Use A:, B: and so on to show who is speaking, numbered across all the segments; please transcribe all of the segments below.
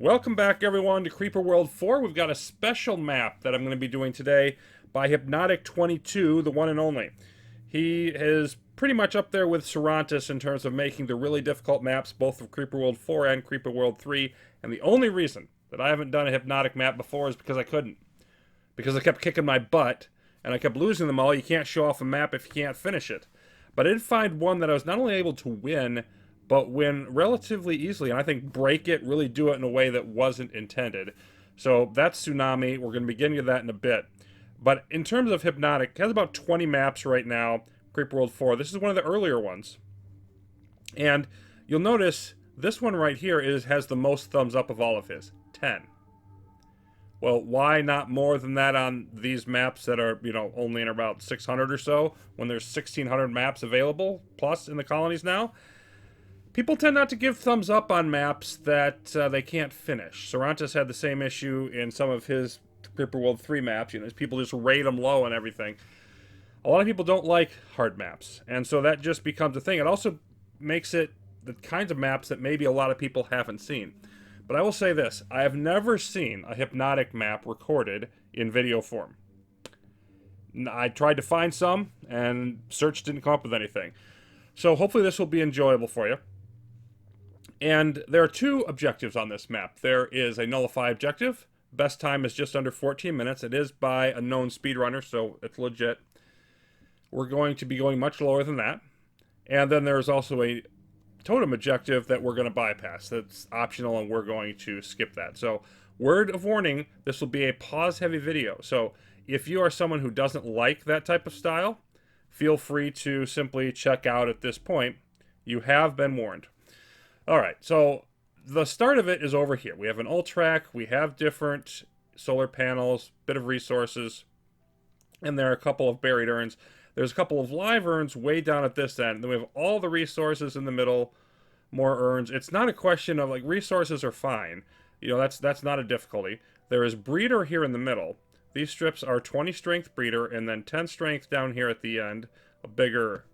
A: Welcome back, everyone, to Creeper World 4. We've got a special map that I'm going to be doing today by Hypnotic22, the one and only. He is pretty much up there with Sarantis in terms of making the really difficult maps, both of Creeper World 4 and Creeper World 3. And the only reason that I haven't done a Hypnotic map before is because I couldn't. Because I kept kicking my butt, and I kept losing them all. You can't show off a map if you can't finish it. But I did find one that I was not only able to win, but win relatively easily, and I think break it, really do it in a way that wasn't intended. So that's Tsunami. We're going to be getting to that in a bit. But in terms of Hypnotic, it has about 20 maps right now, Creeper World 4. This is one of the earlier ones. And you'll notice this one right here has the most thumbs up of all of his, 10. Well, why not more than that on these maps that are, only in about 600 or so, when there's 1,600 maps available, plus in the colonies now? People tend not to give thumbs up on maps that they can't finish. Sarantis had the same issue in some of his Creeper World 3 maps. People just rate them low and everything. A lot of people don't like hard maps, and so that just becomes a thing. It also makes it the kinds of maps that maybe a lot of people haven't seen. But I will say this, I have never seen a Hypnotic map recorded in video form. I tried to find some, and search didn't come up with anything. So hopefully this will be enjoyable for you. And there are two objectives on this map. There is a nullify objective. Best time is just under 14 minutes. It is by a known speedrunner, so it's legit. We're going to be going much lower than that. And then there's also a totem objective that we're going to bypass. That's optional, and we're going to skip that. So, word of warning, this will be a pause-heavy video. So, if you are someone who doesn't like that type of style, feel free to simply check out at this point. You have been warned. Alright, so the start of it is over here. We have an ult track, we have different solar panels, bit of resources, and there are a couple of buried urns. There's a couple of live urns way down at this end. Then we have all the resources in the middle, more urns. It's not a question of, resources are fine. That's not a difficulty. There is breeder here in the middle. These strips are 20 strength breeder, and then 10 strength down here at the end, a bigger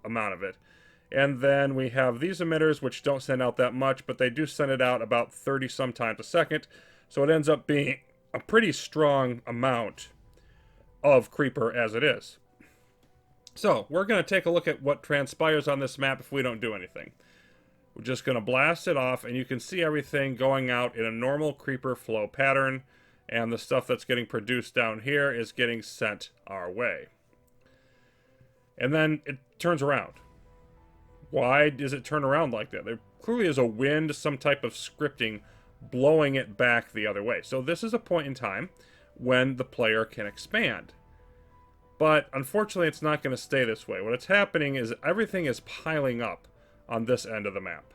A: amount of it. And then we have these emitters, which don't send out that much, but they do send it out about 30 some times a second. So it ends up being a pretty strong amount of creeper as it is. So we're going to take a look at what transpires on this map if we don't do anything. We're just going to blast it off, and you can see everything going out in a normal creeper flow pattern. And the stuff that's getting produced down here is getting sent our way. And then it turns around. Why does it turn around like that? There clearly is a wind, some type of scripting blowing it back the other way. So this is a point in time when the player can expand. But unfortunately, it's not going to stay this way. What's happening is everything is piling up on this end of the map.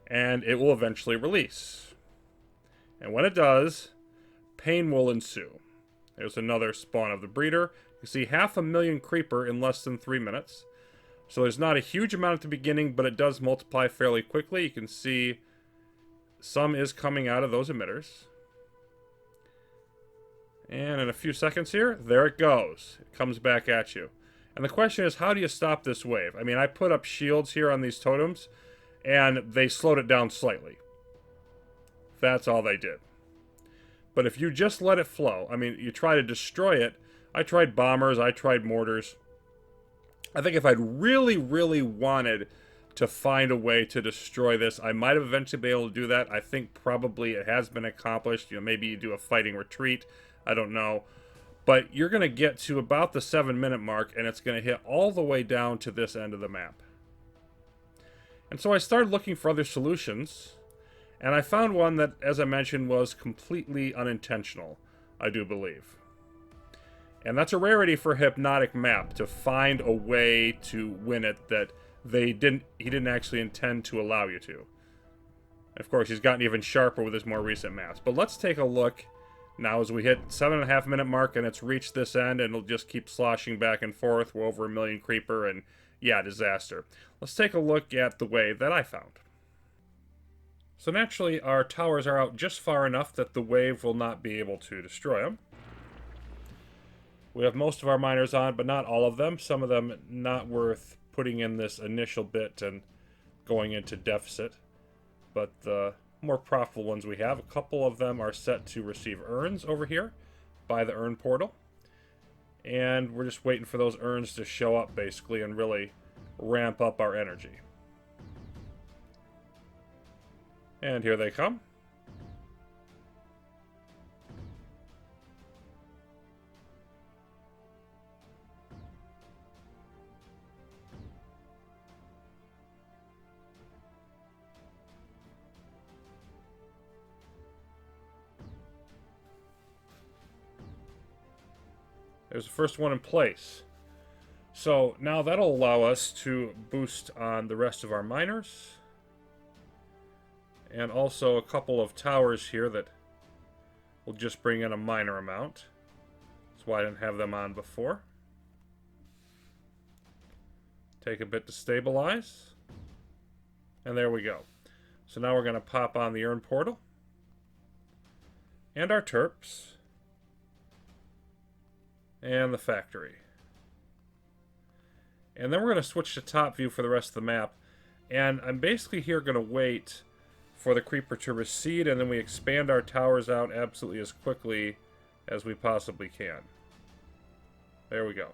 A: And it will eventually release. And when it does, pain will ensue. There's another spawn of the breeder. You see 500,000 creeper in less than 3 minutes. So there's not a huge amount at the beginning, but it does multiply fairly quickly. You can see some is coming out of those emitters. And in a few seconds here, there it goes. It comes back at you. And the question is, how do you stop this wave? I mean, I put up shields here on these totems, and they slowed it down slightly. That's all they did. But if you just let it flow, I mean, you try to destroy it. I tried bombers, I tried mortars. I think if I'd really, really wanted to find a way to destroy this, I might have eventually been able to do that. I think probably it has been accomplished. Maybe you do a fighting retreat. I don't know. But you're going to get to about the 7-minute mark, and it's going to hit all the way down to this end of the map. And so I started looking for other solutions, and I found one that, as I mentioned, was completely unintentional, I do believe. And that's a rarity for a Hypnotic map, to find a way to win it that he didn't actually intend to allow you to. Of course, he's gotten even sharper with his more recent maps. But let's take a look now as we hit 7.5-minute mark, and it's reached this end, and it'll just keep sloshing back and forth. We're over 1 million creeper, and yeah, disaster. Let's take a look at the wave that I found. So naturally, our towers are out just far enough that the wave will not be able to destroy them. We have most of our miners on, but not all of them. Some of them not worth putting in this initial bit and going into deficit. But the more profitable ones we have. A couple of them are set to receive urns over here by the urn portal. And we're just waiting for those urns to show up, basically, and really ramp up our energy. And here they come. There's the first one in place. So now that'll allow us to boost on the rest of our miners. And also a couple of towers here that will just bring in a minor amount. That's why I didn't have them on before. Take a bit to stabilize. And there we go. So now we're going to pop on the urn portal. And our terps. And the factory. And then we're going to switch to top view for the rest of the map. And I'm basically here going to wait for the creeper to recede, and then we expand our towers out absolutely as quickly as we possibly can. There we go.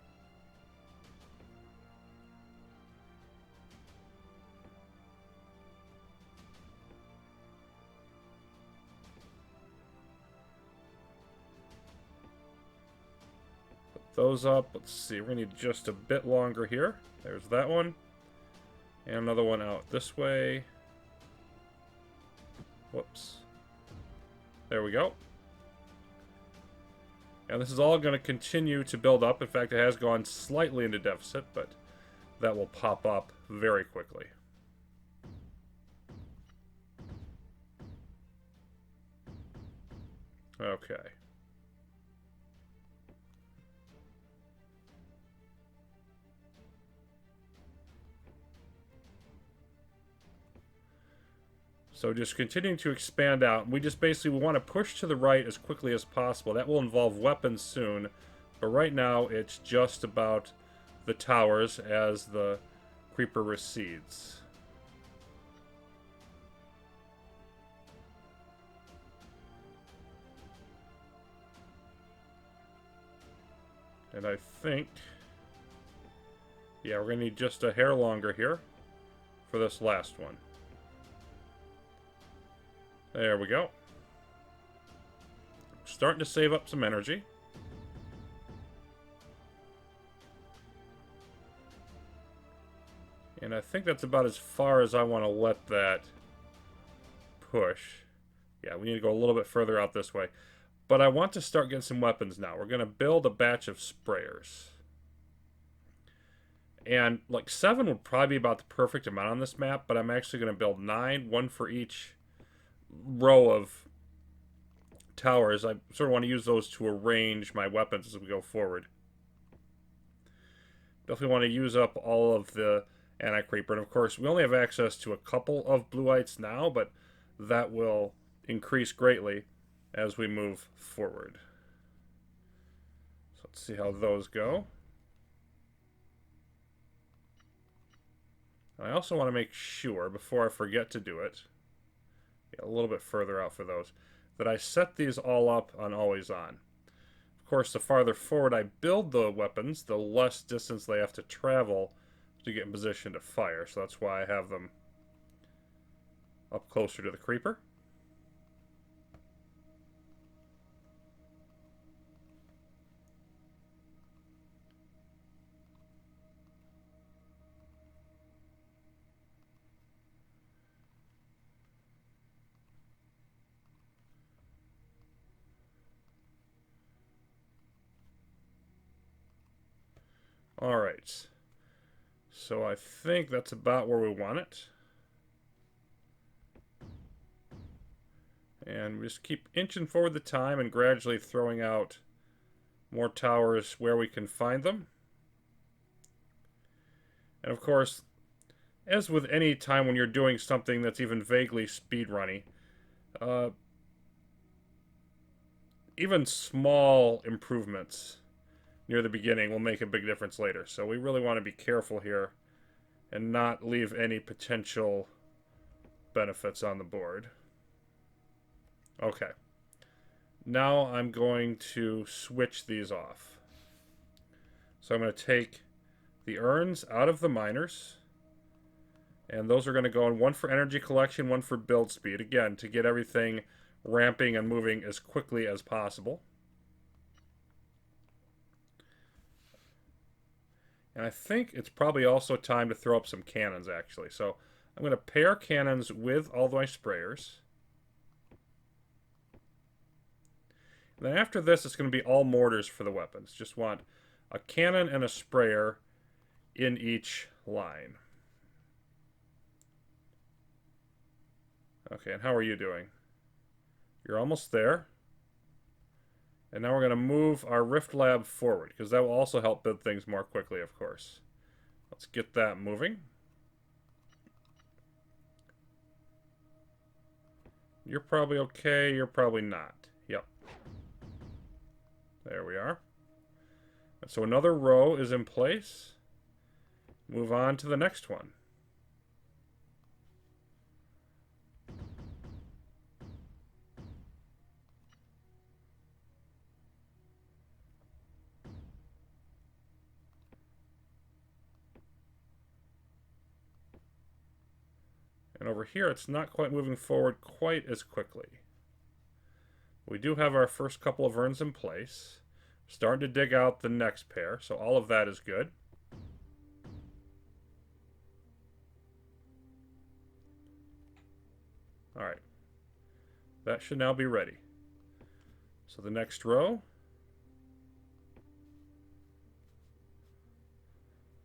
A: Those up. Let's see, we're going to need just a bit longer here. There's that one. And another one out this way. Whoops. There we go. And this is all going to continue to build up. In fact, it has gone slightly into deficit, but that will pop up very quickly. Okay. So just continuing to expand out. We just basically want to push to the right as quickly as possible. That will involve weapons soon. But right now, it's just about the towers as the creeper recedes. And I think... yeah, we're going to need just a hair longer here for this last one. There we go. Starting to save up some energy. And I think that's about as far as I want to let that push. Yeah, we need to go a little bit further out this way. But I want to start getting some weapons now. We're going to build a batch of sprayers. And like 7 would probably be about the perfect amount on this map, but I'm actually going to build 9, one for each row of towers. I sort of want to use those to arrange my weapons as we go forward. Definitely want to use up all of the anti-creeper. And of course, we only have access to a couple of blueites now, but that will increase greatly as we move forward. So let's see how those go. I also want to make sure, before I forget to do it, a little bit further out for those, that I set these all up on always on. Of course, the farther forward I build the weapons, the less distance they have to travel to get in position to fire. So that's why I have them up closer to the creeper. Alright, so I think that's about where we want it. And we just keep inching forward the time and gradually throwing out more towers where we can find them. And of course, as with any time when you're doing something that's even vaguely speedrunning, even small improvements near the beginning will make a big difference later. So we really want to be careful here and not leave any potential benefits on the board. Okay. Now I'm going to switch these off. So I'm going to take the urns out of the miners. And those are going to go in, one for energy collection, one for build speed. Again, to get everything ramping and moving as quickly as possible. And I think it's probably also time to throw up some cannons, actually. So I'm going to pair cannons with all my sprayers. And then after this, it's going to be all mortars for the weapons. Just want a cannon and a sprayer in each line. Okay, and how are you doing? You're almost there. And now we're going to move our Rift Lab forward, because that will also help build things more quickly, of course. Let's get that moving. You're probably okay, you're probably not. Yep. There we are. So another row is in place. Move on to the next one. And over here, it's not quite moving forward quite as quickly. We do have our first couple of urns in place. Starting to dig out the next pair, so all of that is good. Alright. That should now be ready. So the next row.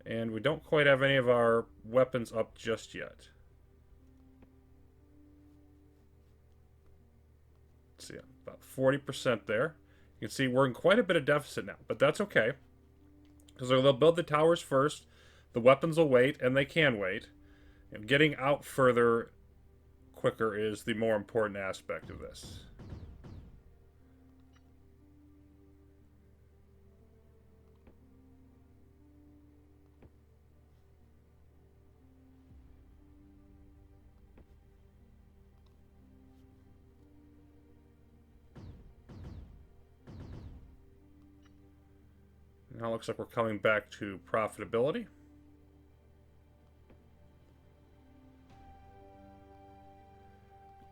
A: And we don't quite have any of our weapons up just yet. Let's see, about 40% there. You can see we're in quite a bit of deficit now, but that's okay. Because they'll build the towers first, the weapons will wait, and they can wait. And getting out further quicker is the more important aspect of this. Now it looks like we're coming back to profitability.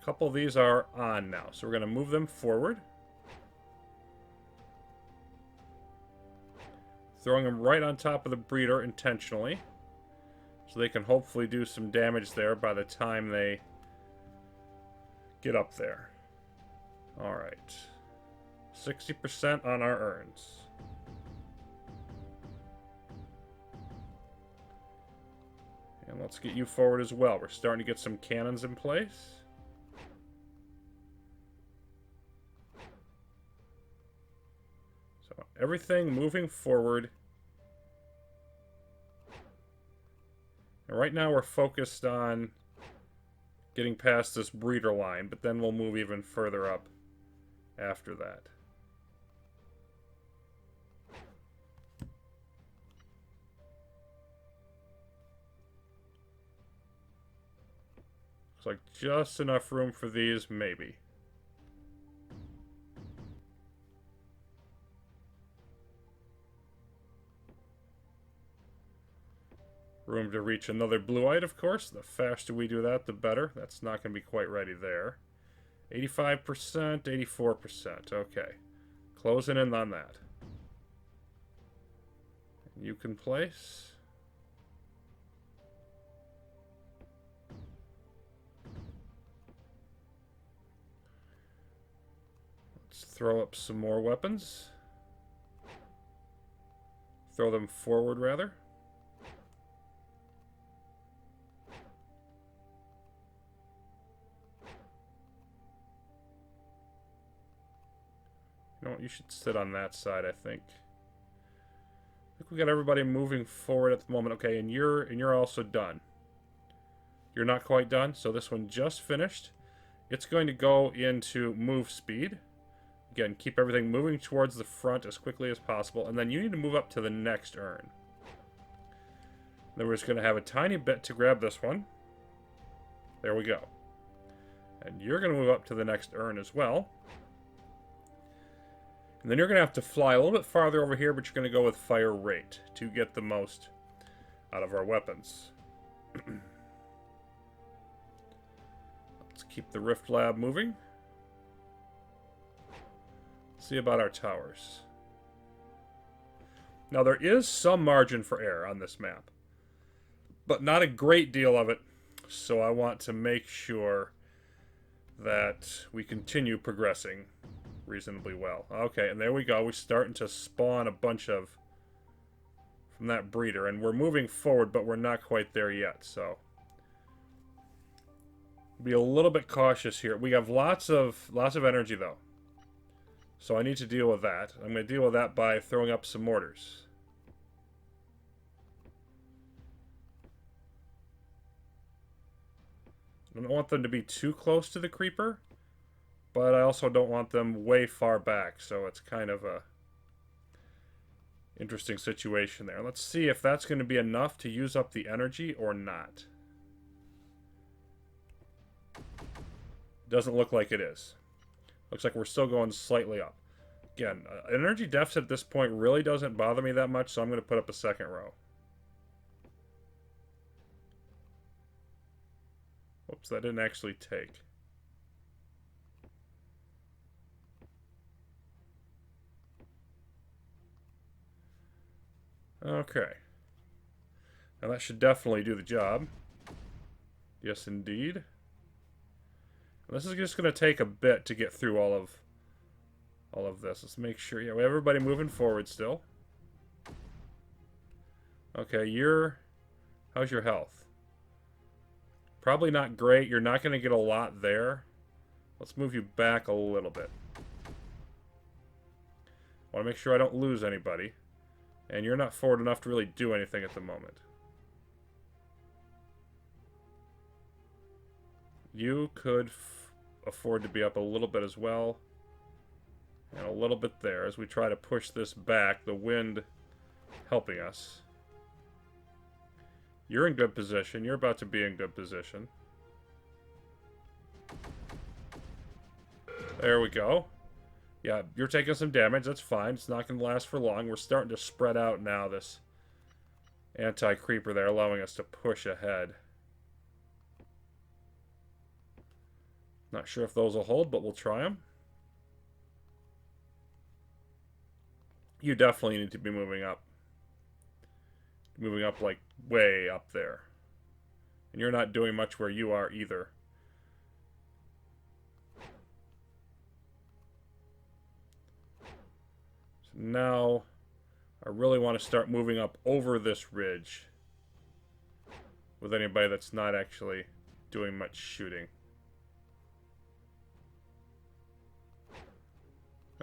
A: A couple of these are on now, so we're going to move them forward. Throwing them right on top of the breeder intentionally, so they can hopefully do some damage there by the time they get up there. Alright. 60% on our urns. And let's get you forward as well. We're starting to get some cannons in place. So everything moving forward. And right now we're focused on getting past this breeder line, but then we'll move even further up after that. Looks like just enough room for these, maybe. Room to reach another blue-eyed, of course. The faster we do that, the better. That's not going to be quite ready there. 85%, 84%. Okay. Closing in on that. You can place. Let's throw up some more weapons. Throw them forward, rather. You know what, you should sit on that side, I think. I think we got everybody moving forward at the moment. Okay, and you're also done. You're not quite done, so this one just finished. It's going to go into move speed. Again, keep everything moving towards the front as quickly as possible, and then you need to move up to the next urn. Then we're just going to have a tiny bit to grab this one. There we go. And you're going to move up to the next urn as well. And then you're going to have to fly a little bit farther over here, but you're going to go with fire rate to get the most out of our weapons. Let's keep the Rift Lab moving. See about our towers. Now, there is some margin for error on this map, but not a great deal of it, so I want to make sure that we continue progressing reasonably well. Okay, and there we go. We're starting to spawn a bunch of from that breeder, and we're moving forward, but we're not quite there yet, so be a little bit cautious here. We have lots of energy, though, so I need to deal with that. I'm going to deal with that by throwing up some mortars. I don't want them to be too close to the creeper, but I also don't want them way far back, so it's kind of a interesting situation there. Let's see if that's going to be enough to use up the energy or not. Doesn't look like it is. Looks like we're still going slightly up. Again, energy deficit at this point really doesn't bother me that much, so I'm going to put up a second row. Whoops, that didn't actually take. Okay. Now that should definitely do the job. Yes, indeed. This is just going to take a bit to get through all of this. Let's make sure, yeah, we have everybody moving forward still. Okay, how's your health? Probably not great. You're not going to get a lot there. Let's move you back a little bit. I want to make sure I don't lose anybody. And you're not forward enough to really do anything at the moment. You could afford to be up a little bit as well. And a little bit there as we try to push this back. The wind helping us. You're in good position. You're about to be in good position. There we go. Yeah, you're taking some damage. That's fine. It's not going to last for long. We're starting to spread out now, this anti-creeper there, allowing us to push ahead. Not sure if those will hold, but we'll try them. You definitely need to be moving up. Moving up, like, way up there. And you're not doing much where you are either. So now, I really want to start moving up over this ridge. With anybody that's not actually doing much shooting.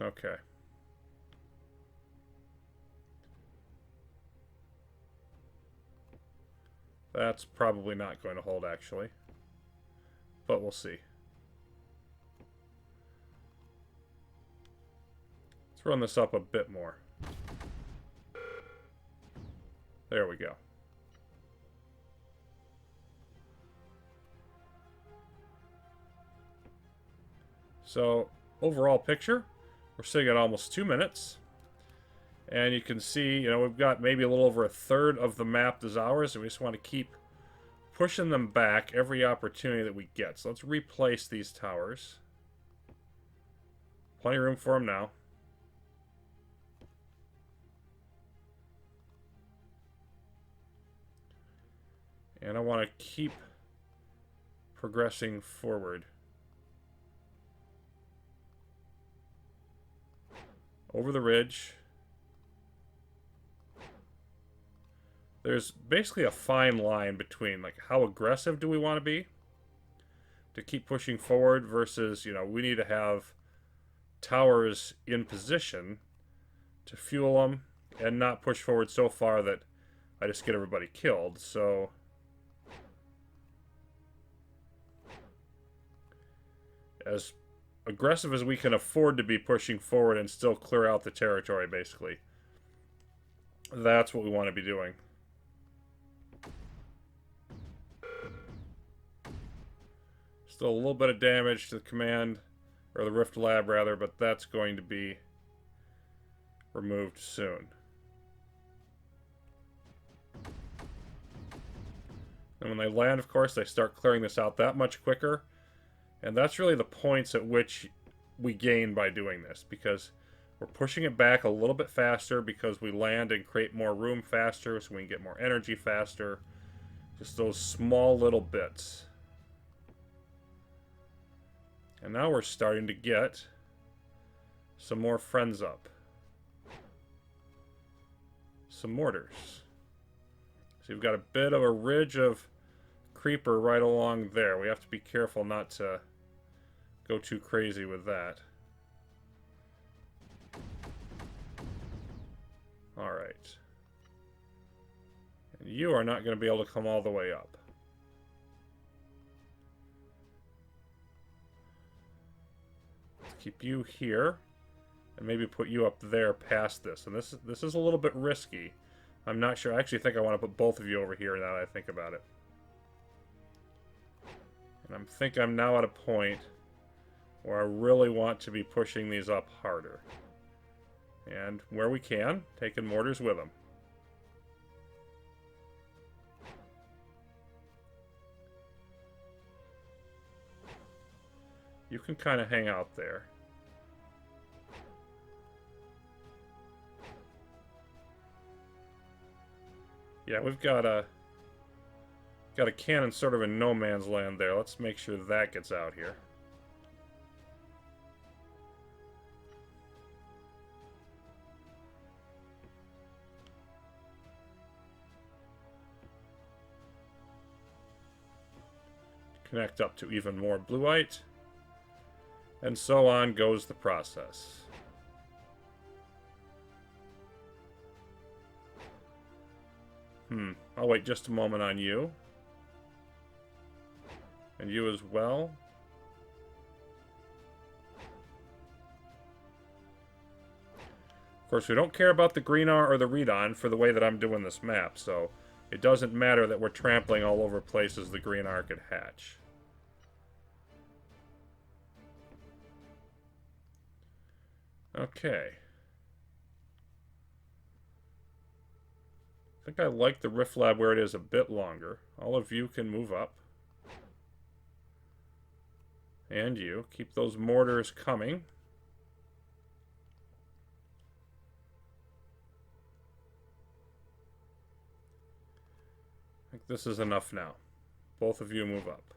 A: Okay. That's probably not going to hold, actually. But we'll see. Let's run this up a bit more. There we go. So, overall picture, we're sitting at almost 2 minutes. And you can see, you know, we've got maybe a little over a third of the map is ours, and we just want to keep pushing them back every opportunity that we get. So let's replace these towers. Plenty of room for them now. And I want to keep progressing forward. Over the ridge. There's basically a fine line between, like, how aggressive do we want to be to keep pushing forward versus, you know, we need to have towers in position to fuel them and not push forward so far that I just get everybody killed. So as aggressive as we can afford to be pushing forward and still clear out the territory, basically. That's what we want to be doing. Still a little bit of damage to the command, or the Rift Lab rather, but that's going to be removed soon. And when they land, of course, they start clearing this out that much quicker. And that's really the points at which we gain by doing this, because we're pushing it back a little bit faster because we land and create more room faster, so we can get more energy faster. Just those small little bits. And now we're starting to get some more friends up. Some mortars. So you've got a bit of a ridge of creeper right along there. We have to be careful not to go too crazy with that. Alright. And you are not going to be able to come all the way up. Let's keep you here. And maybe put you up there past this. And this is a little bit risky. I'm not sure. I actually think I want to put both of you over here now that I think about it. And I think I'm now at a point where I really want to be pushing these up harder. And where we can, taking mortars with them. You can kind of hang out there. Yeah, we've got a cannon sort of in no man's land there. Let's make sure that gets out here. Connect up to even more bluite. And so on goes the process. I'll wait just a moment on you. And you as well. Of course, we don't care about the Greenar or the Redon for the way that I'm doing this map, so it doesn't matter that we're trampling all over places the Greenar could hatch. Okay. I think I like the Rift Lab where it is a bit longer. All of you can move up. And you. Keep those mortars coming. I think this is enough now. Both of you move up.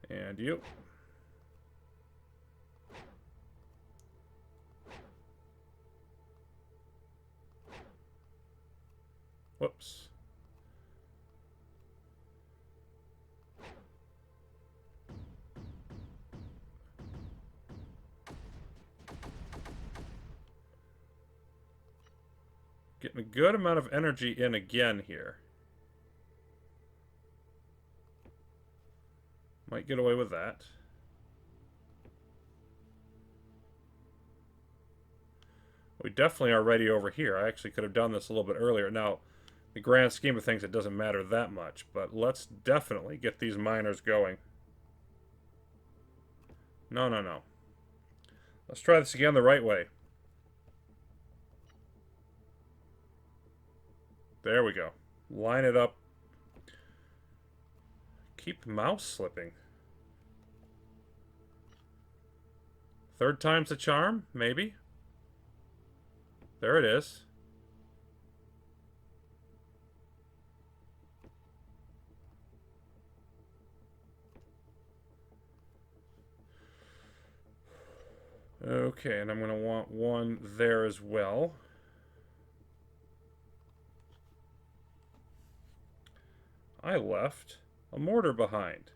A: And you. Whoops. Getting a good amount of energy in again here. Might get away with that. We definitely are ready over here. I actually could have done this a little bit earlier. Now, the grand scheme of things, it doesn't matter that much, but let's definitely get these miners going. No, no, no. Let's try this again the right way. There we go. Line it up. Keep mouse slipping. Third time's the charm? Maybe? There it is. Okay, and I'm going to want one there as well. I left a mortar behind.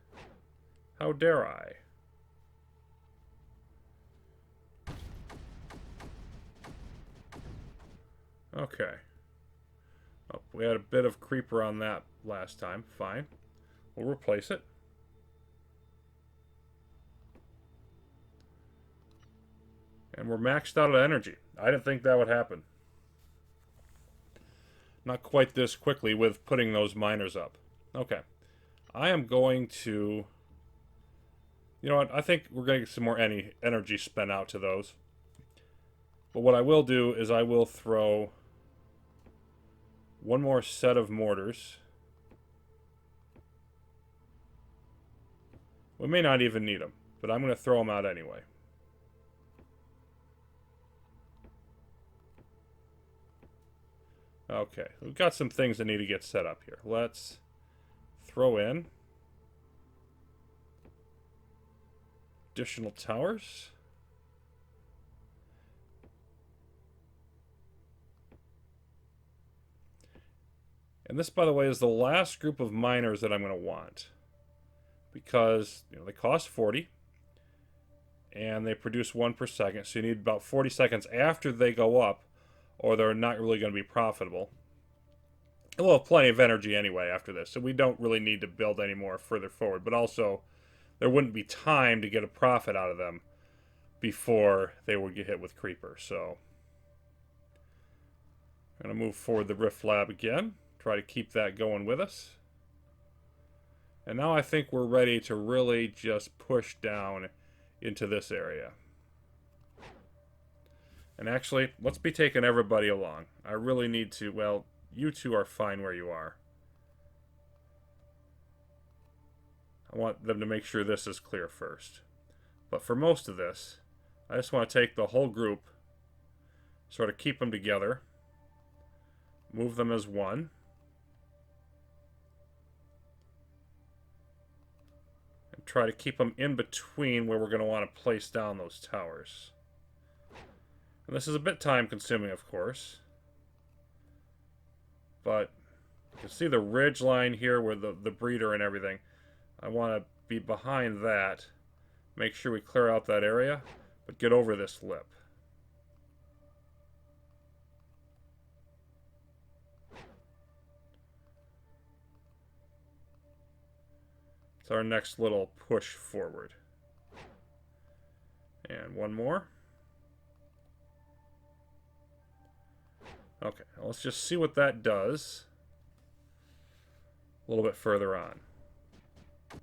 A: How dare I? Okay. Oh, we had a bit of creeper on that last time. Fine. We'll replace it. And we're maxed out of energy. I didn't think that would happen. Not quite this quickly with putting those miners up. Okay. I am going to... You know what? I think we're going to get some more energy spent out to those. But what I will do is I will throw one more set of mortars. We may not even need them, but I'm going to throw them out anyway. Okay, we've got some things that need to get set up here. Let's throw in additional towers. And this, by the way, is the last group of miners that I'm going to want. Because, you know, they cost 40. And they produce 1 per second. So you need about 40 seconds after they go up, or they're not really going to be profitable. And we'll have plenty of energy anyway after this. So we don't really need to build any more further forward. But also, there wouldn't be time to get a profit out of them before they would get hit with creepers. So I'm going to move forward the Rift Lab again. Try to keep that going with us. And now I think we're ready to really just push down into this area. And actually, let's be taking everybody along. I really need to, well, you two are fine where you are. I want them to make sure this is clear first. But for most of this, I just want to take the whole group, sort of keep them together, move them as one. Try to keep them in between where we're going to want to place down those towers. And this is a bit time consuming, of course. But you can see the ridge line here where the breeder and everything. I want to be behind that. Make sure we clear out that area, but get over this lip. It's our next little push forward. And one more. Okay, let's just see what that does a little bit further on.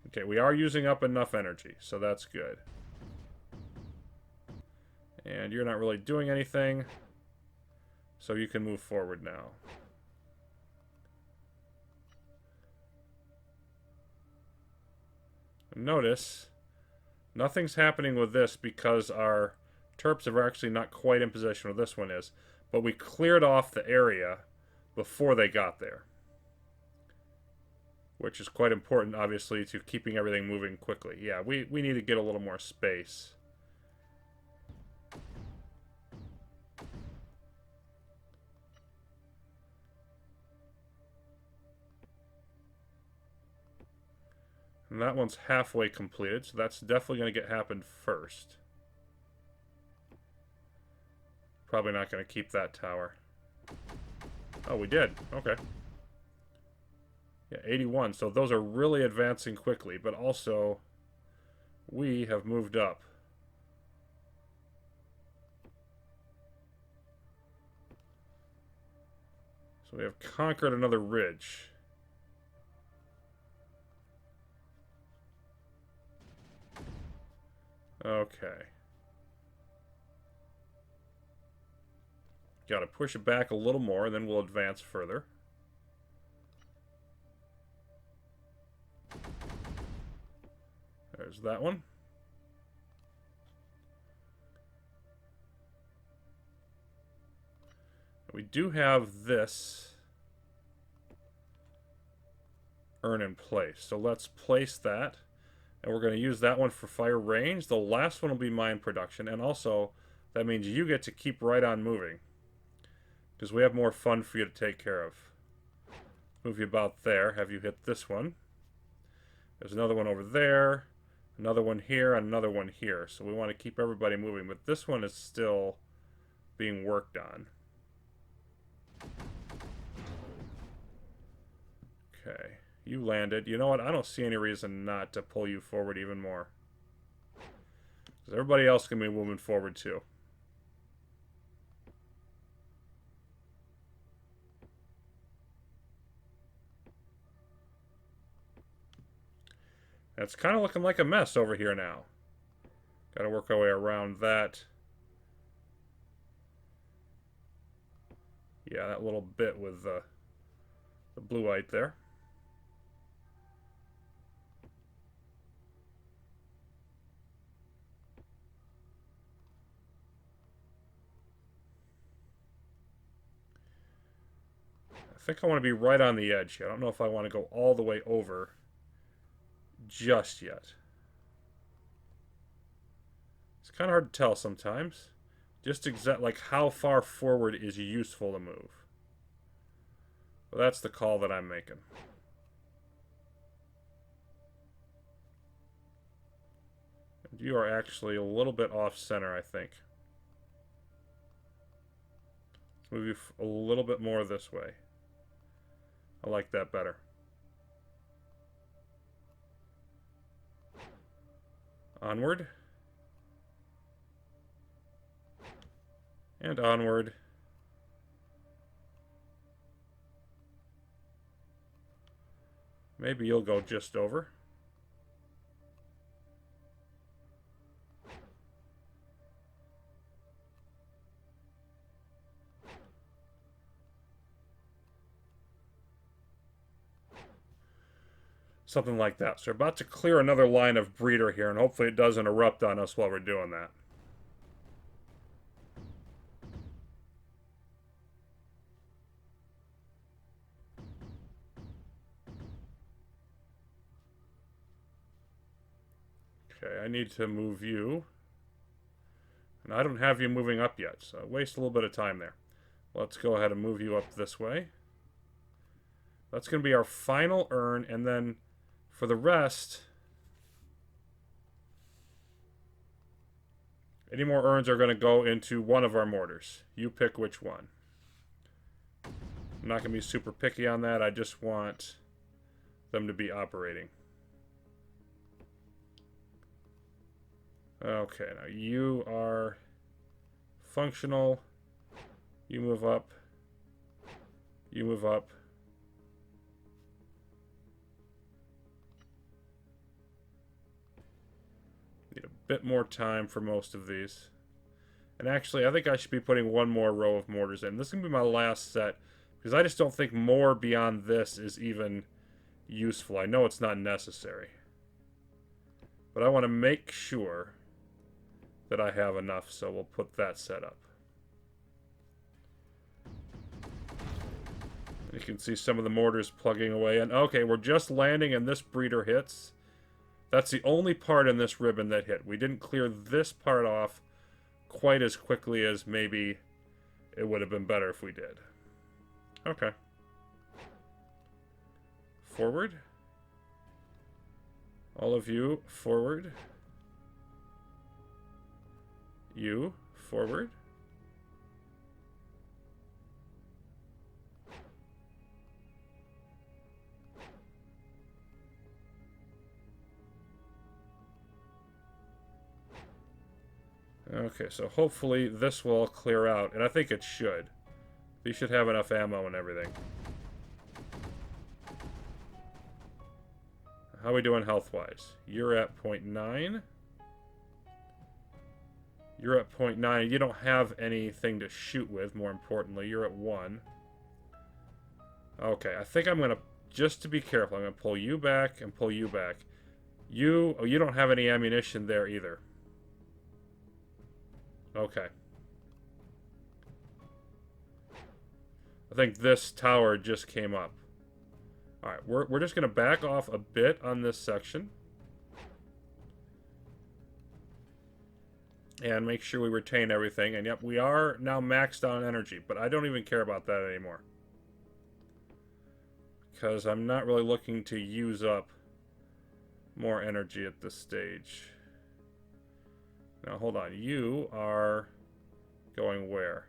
A: Okay, we are using up enough energy, so that's good. And you're not really doing anything, so you can move forward now. Notice, nothing's happening with this because our terps are actually not quite in position where this one is. But we cleared off the area before they got there. Which is quite important, obviously, to keeping everything moving quickly. Yeah, we need to get a little more space. And that one's halfway completed, so that's definitely going to get happened first. Probably not going to keep that tower. Oh, we did. Okay. Yeah, 81. So those are really advancing quickly, but also we have moved up. So we have conquered another ridge. Okay. Got to push it back a little more, and then we'll advance further. There's that one. We do have this urn in place, so let's place that. And we're going to use that one for fire range. The last one will be mine production, and also that means you get to keep right on moving. Because we have more fun for you to take care of. Move you about there. Have you hit this one. There's another one over there. Another one here, and another one here. So we want to keep everybody moving. But this one is still being worked on. Okay. You landed. You know what? I don't see any reason not to pull you forward even more. Because everybody else can be moving forward too. it's kind of looking like a mess over here now. Got to work our way around that. Yeah, that little bit with the bluite there. I think I want to be right on the edge here. I don't know if I want to go all the way over just yet. It's kind of hard to tell sometimes. Just like how far forward is useful to move. Well, that's the call that I'm making. And you are actually a little bit off center, I think. Let's move you a little bit more this way. I like that better. Onward. And onward. Maybe you'll go just over. Something like that. So we're about to clear another line of breeder here, and hopefully it doesn't erupt on us while we're doing that. Okay, I need to move you. And I don't have you moving up yet, so I waste a little bit of time there. Let's go ahead and move you up this way. That's going to be our final urn, and then for the rest, any more urns are going to go into one of our mortars. You pick which one. I'm not going to be super picky on that. I just want them to be operating. Okay, now you are functional. You move up. You move up. Need a bit more time for most of these. And actually, I think I should be putting one more row of mortars in. This is going to be my last set, because I just don't think more beyond this is even useful. I know it's not necessary. But I want to make sure that I have enough, so we'll put that set up. You can see some of the mortars plugging away. And okay, we're just landing and this breeder hits. That's the only part in this ribbon that hit. We didn't clear this part off quite as quickly as maybe it would have been better if we did. Okay. Forward. All of you, forward. You, forward. Okay, so hopefully this will all clear out, and I think it should. These should have enough ammo and everything. How are we doing health-wise? You're at 0.9. You're at 0.9. You don't have anything to shoot with, more importantly. You're at 1. Okay, I think I'm going to, just to be careful, I'm going to pull you back and pull you back. You don't have any ammunition there either. Okay. I think this tower just came up. Alright, we're just going to back off a bit on this section. And make sure we retain everything. And yep, we are now maxed on energy, but I don't even care about that anymore. Because I'm not really looking to use up more energy at this stage. Now, hold on. You are going where?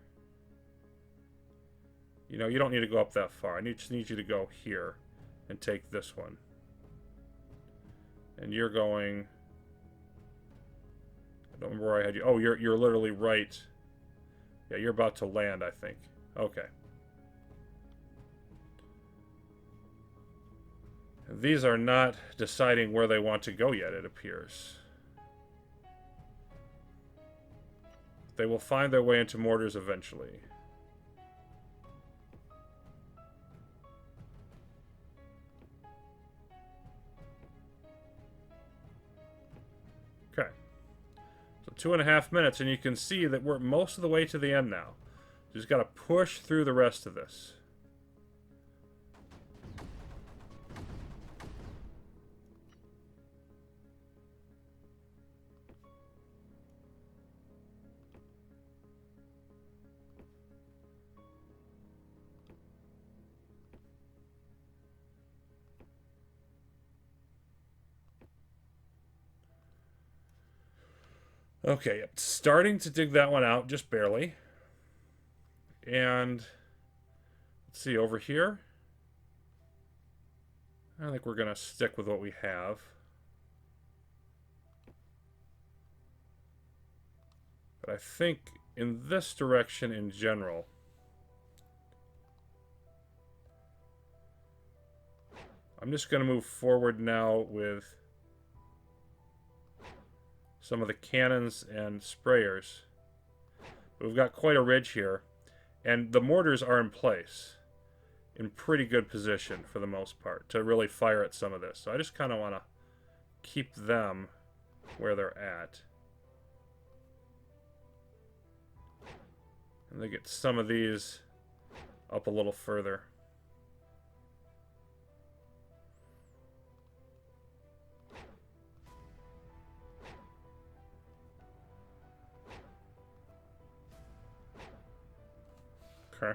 A: You know, you don't need to go up that far. Just need you to go here and take this one. And you're going... I don't remember where I had you. Oh, you're literally right. Yeah, you're about to land, I think. Okay. These are not deciding where they want to go yet, it appears. They will find their way into mortars eventually. Okay. So 2.5 minutes, and you can see that we're most of the way to the end now. Just got to push through the rest of this. Okay, starting to dig that one out, just barely. And let's see, over here. I think we're going to stick with what we have. But I think in this direction in general, I'm just going to move forward now with some of the cannons and sprayers. We've got quite a ridge here, and the mortars are in place in pretty good position for the most part to really fire at some of this. So I just kind of want to keep them where they're at. And they get some of these up a little further. Okay.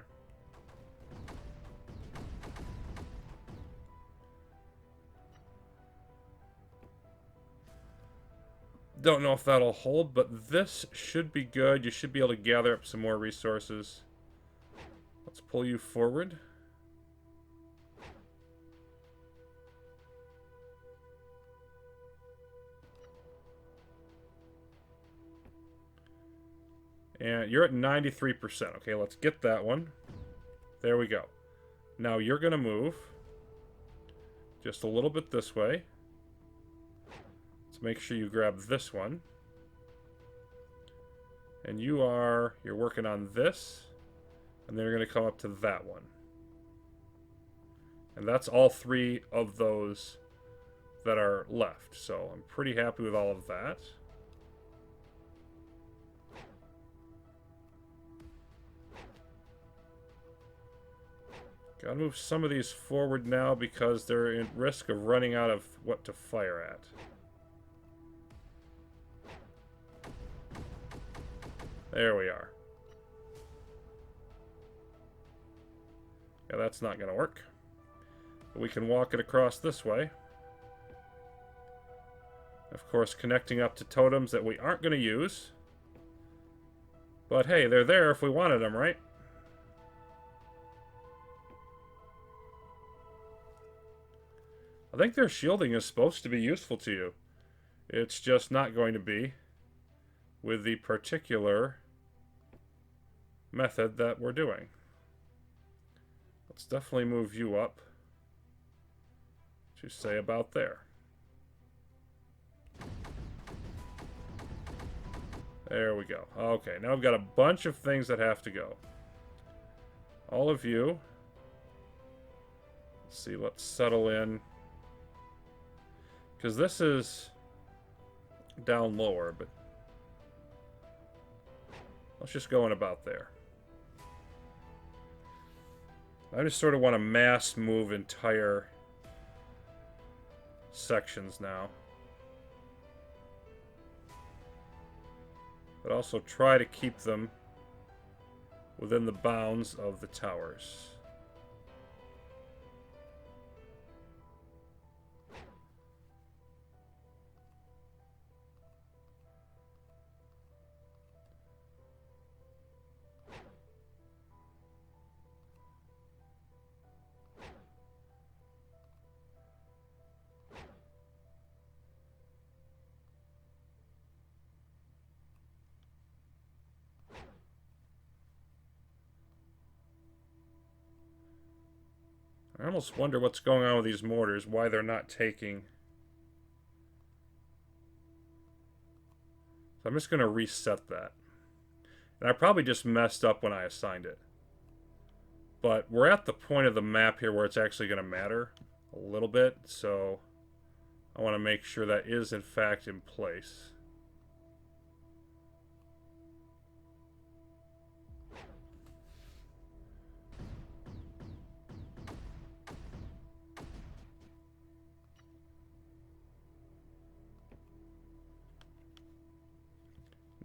A: Don't know if that'll hold, but this should be good. You should be able to gather up some more resources. Let's pull you forward. And you're at 93%. Okay, let's get that one. There we go. Now you're going to move just a little bit this way. Let's make sure you grab this one. And you're working on this. And then you're going to come up to that one. And that's all 3 of those that are left. So I'm pretty happy with all of that. Gotta move some of these forward now because they're at risk of running out of what to fire at. There we are. Yeah, that's not gonna work. But we can walk it across this way. Of course, connecting up to totems that we aren't gonna use. But hey, they're there if we wanted them, right? I think their shielding is supposed to be useful to you. It's just not going to be with the particular method that we're doing. Let's definitely move you up to say about there. There we go. Okay, now we've got a bunch of things that have to go. All of you. Let's see, let's settle in. Because this is down lower, but let's just go in about there. I just sort of want to mass move entire sections now. But also try to keep them within the bounds of the towers. I almost wonder what's going on with these mortars, why they're not taking. So I'm just going to reset that. And I probably just messed up when I assigned it. But we're at the point of the map here where it's actually going to matter a little bit, so I want to make sure that is in fact in place.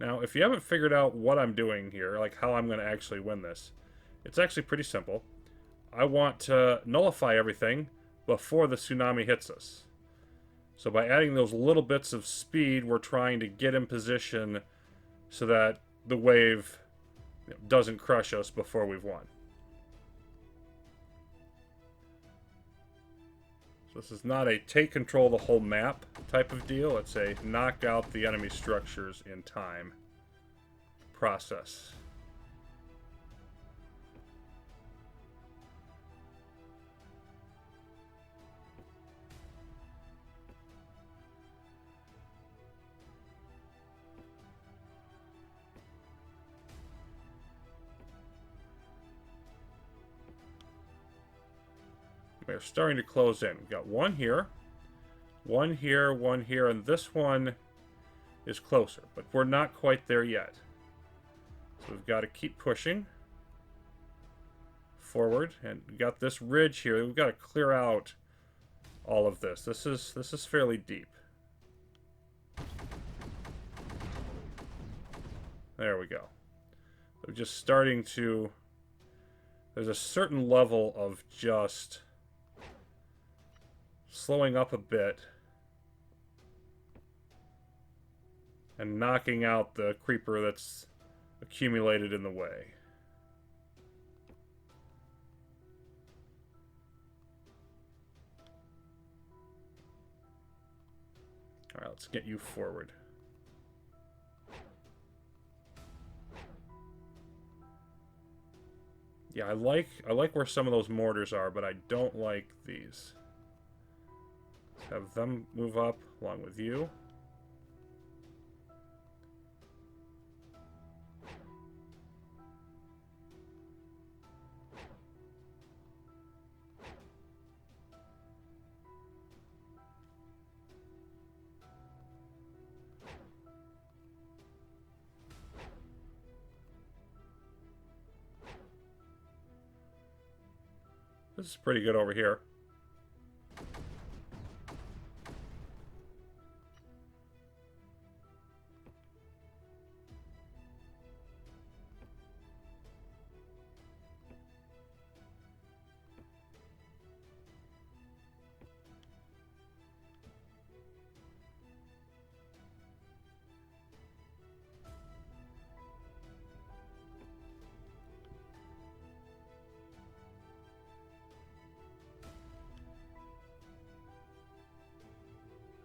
A: Now, if you haven't figured out what I'm doing here, like how I'm going to actually win this, it's actually pretty simple. I want to nullify everything before the tsunami hits us. So by adding those little bits of speed, we're trying to get in position so that the wave doesn't crush us before we've won. So this is not a take control of the whole map type of deal. It's a knock out the enemy structures in time process. We're starting to close in. We've got one here, one here, one here, and this one is closer, but we're not quite there yet. So we've got to keep pushing forward, and we've got this ridge here. We've got to clear out all of this. This is fairly deep. There we go. We're just starting to. There's a certain level of just slowing up a bit and knocking out the creeper that's accumulated in the way. Alright, let's get you forward. Yeah, I like where some of those mortars are, but I don't like these. Let's have them move up along with you. This is pretty good over here.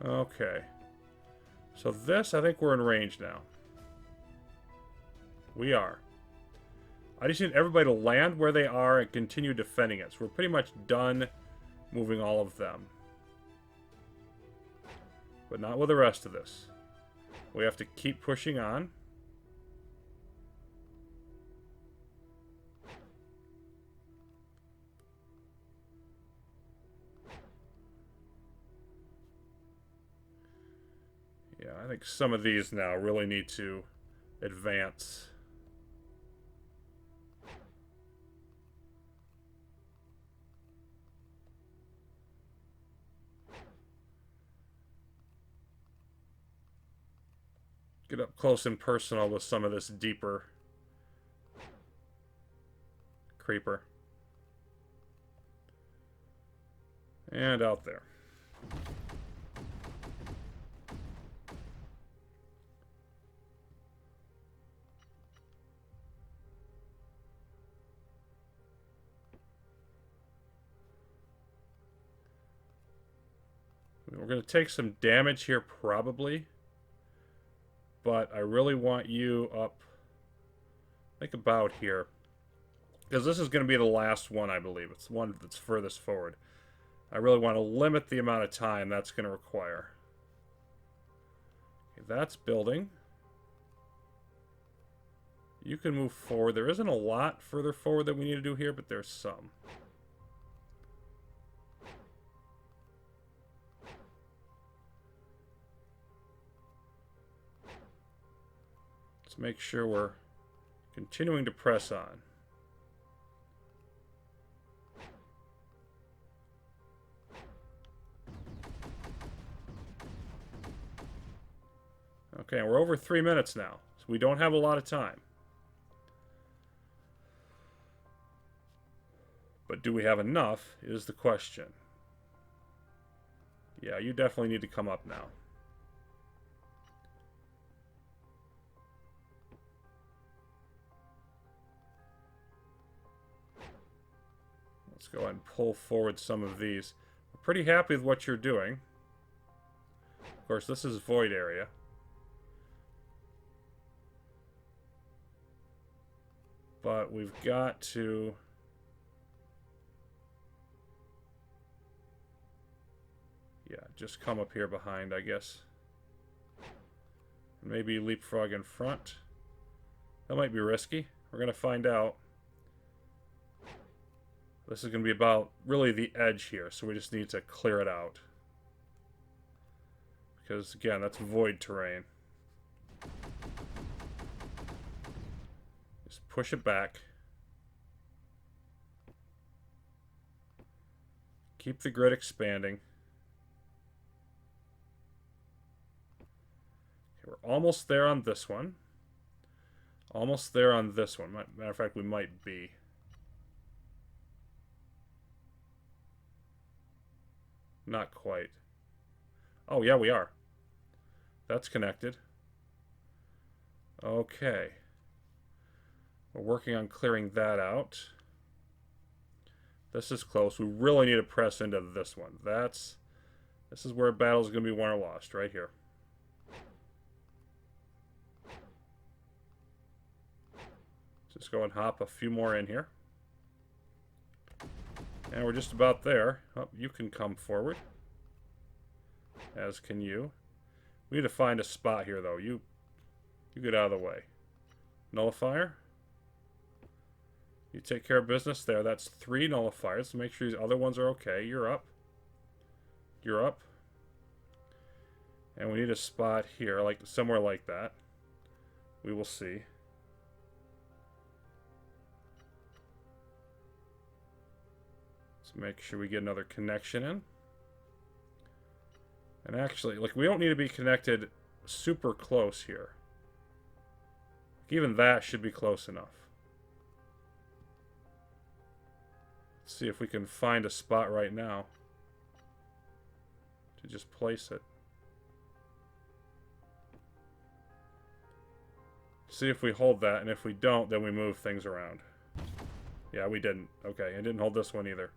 A: Okay. So this, I think we're in range now. We are. I just need everybody to land where they are and continue defending it. So we're pretty much done moving all of them. But not with the rest of this. We have to keep pushing on. Yeah, I think some of these now really need to advance. Get up close and personal with some of this deeper creeper. And out there. We're going to take some damage here probably. But I really want you up, I think about here. Because this is going to be the last one, I believe. It's the one that's furthest forward. I really want to limit the amount of time that's going to require. Okay, that's building. You can move forward. There isn't a lot further forward that we need to do here, but there's some. Let's make sure we're continuing to press on. Okay, we're over 3 minutes now, so we don't have a lot of time. But do we have enough is the question. Yeah, you definitely need to come up now. Let's go ahead and pull forward some of these. We're pretty happy with what you're doing. Of course, this is void area. But we've got to... Yeah, just come up here behind, I guess. Maybe leapfrog in front. That might be risky. We're going to find out. This is going to be about really the edge here, so we just need to clear it out. Because, again, that's void terrain. Just push it back. Keep the grid expanding. Okay, we're almost there on this one. Almost there on this one. Matter of fact, we might be. Not quite. Oh, yeah, we are. That's connected. Okay. We're working on clearing that out. This is close. We really need to press into this one. This is where a battle is going to be won or lost, right here. Just go and hop a few more in here. And we're just about there. Oh, you can come forward. As can you. We need to find a spot here, though. You get out of the way. Nullifier. You take care of business there. That's 3 nullifiers. So make sure these other ones are okay. You're up. You're up. And we need a spot here, like somewhere like that. We will see. Make sure we get another connection in. And actually, like, we don't need to be connected super close here. Even that should be close enough. Let's see if we can find a spot right now to just place it. See if we hold that, and if we don't, then we move things around. Yeah, we didn't. Okay, and didn't hold this one either.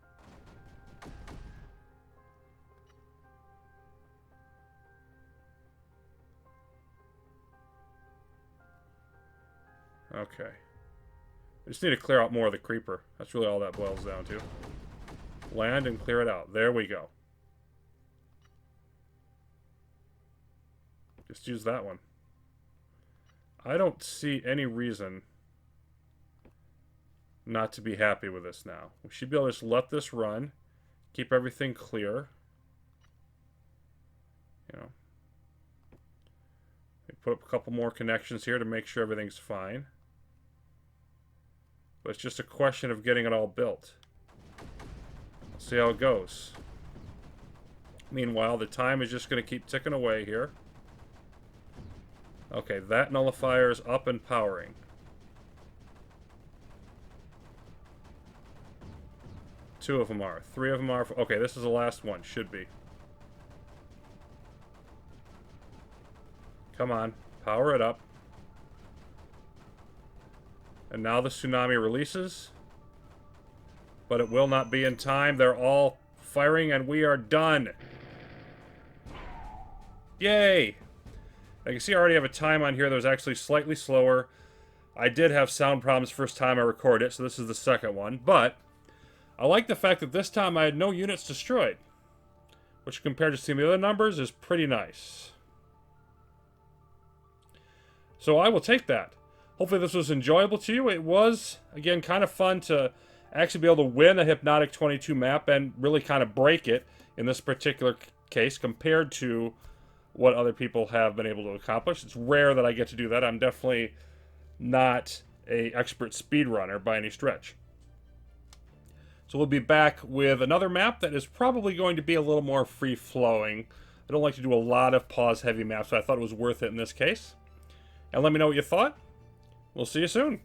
A: Okay. I just need to clear out more of the creeper. That's really all that boils down to. Land and clear it out. There we go. Just use that one. I don't see any reason not to be happy with this now. We should be able to just let this run. Keep everything clear. You know. Put up a couple more connections here to make sure everything's fine. But it's just a question of getting it all built. Let's see how it goes. Meanwhile, the time is just going to keep ticking away here. Okay, that nullifier is up and powering. Two of them are. 3 of them are. Okay, this is the last one. Should be. Come on. Power it up. And now the tsunami releases. But it will not be in time. They're all firing and we are done. Yay! I can see I already have a time on here that was actually slightly slower. I did have sound problems first time I recorded it, so this is the second one. But I like the fact that this time I had no units destroyed, which compared to some of the other numbers is pretty nice. So I will take that. Hopefully this was enjoyable to you. It was, again, kind of fun to actually be able to win a Hypnotic 22 map and really kind of break it in this particular case compared to what other people have been able to accomplish. It's rare that I get to do that. I'm definitely not an expert speedrunner by any stretch. So we'll be back with another map that is probably going to be a little more free-flowing. I don't like to do a lot of pause-heavy maps, so I thought it was worth it in this case. And let me know what you thought. We'll see you soon.